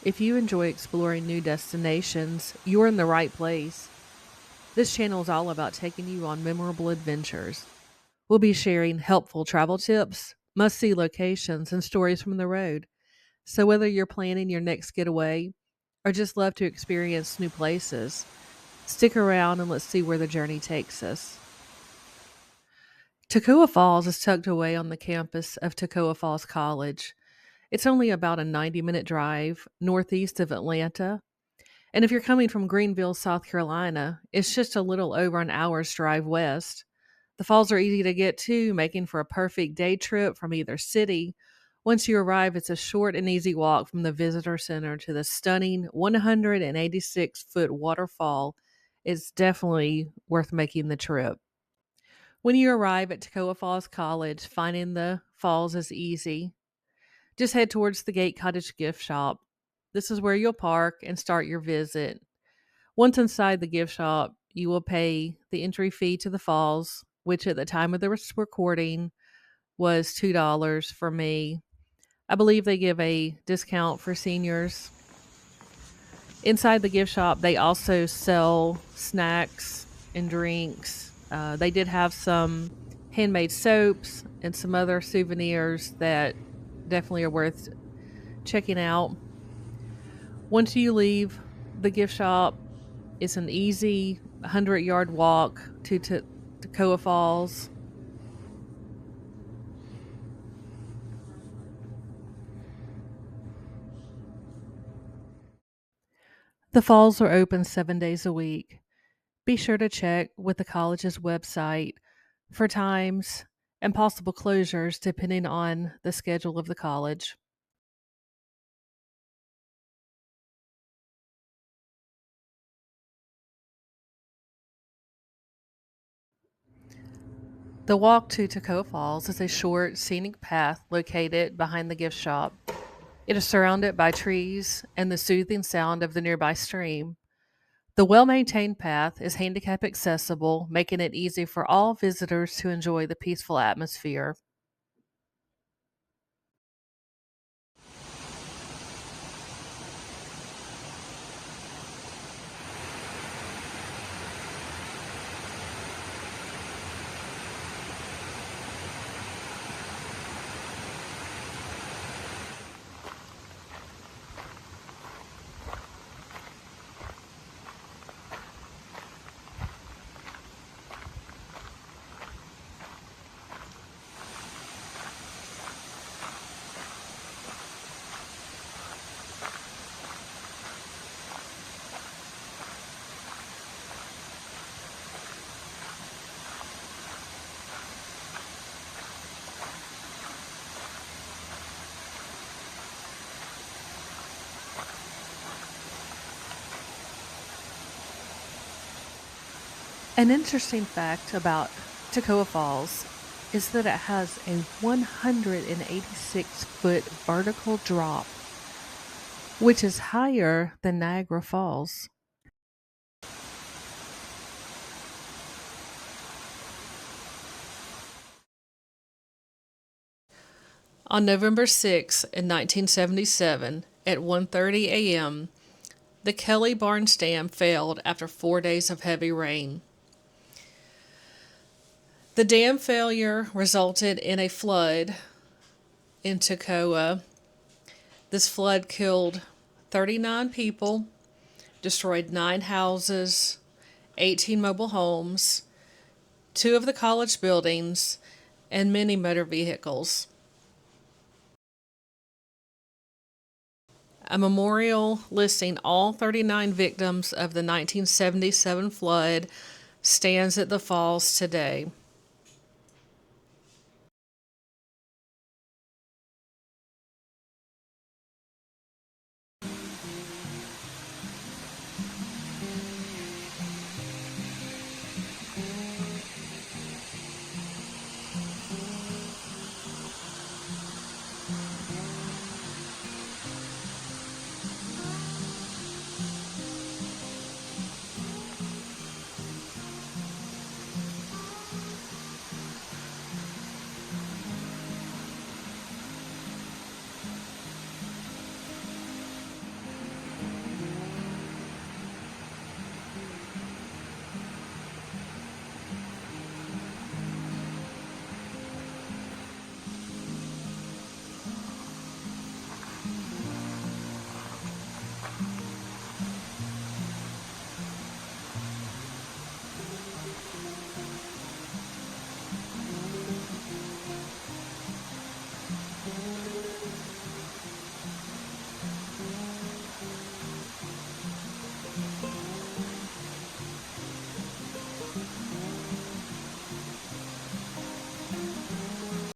If you enjoy exploring new destinations, you're in the right place. This channel is all about taking you on memorable adventures. We'll be sharing helpful travel tips, must see locations, and stories from the road. So, whether you're planning your next getaway or just love to experience new places, stick around and let's see where the journey takes us. Toccoa Falls is tucked away on the campus of Toccoa Falls College. It's only about a 90-minute drive northeast of Atlanta. And if you're coming from Greenville, South Carolina, it's just a little over an hour's drive west. The falls are easy to get to, making for a perfect day trip from either city. Once you arrive, it's a short and easy walk from the visitor center to the stunning 186-foot waterfall. It's definitely worth making the trip. When you arrive at Toccoa Falls College, finding the falls is easy. Just head towards the Gate Cottage gift shop. This is where you'll park and start your visit. Once inside the gift shop, you will pay the entry fee to the falls, which at the time of the recording was $2 for me. I believe they give a discount for seniors. Inside the gift shop, they also sell snacks and drinks. They did have some handmade soaps and some other souvenirs that definitely are worth checking out. Once you leave the gift shop, it's an easy 100-yard walk to Toccoa Falls. The falls are open 7 days a week. Be sure to check with the college's website for times and possible closures depending on the schedule of the college. The walk to Toccoa Falls is a short, scenic path located behind the gift shop. It is surrounded by trees and the soothing sound of the nearby stream. The well maintained path is handicap accessible, making it easy for all visitors to enjoy the peaceful atmosphere. An interesting fact about Toccoa Falls is that it has a 186-foot vertical drop, which is higher than Niagara Falls. On November 6, in 1977, at 1:30 a.m., the Kelly Barnes Dam failed after 4 days of heavy rain. The dam failure resulted in a flood in Toccoa. This flood killed 39 people, destroyed 9 houses, 18 mobile homes, 2 of the college buildings, and many motor vehicles. A memorial listing all 39 victims of the 1977 flood stands at the falls today.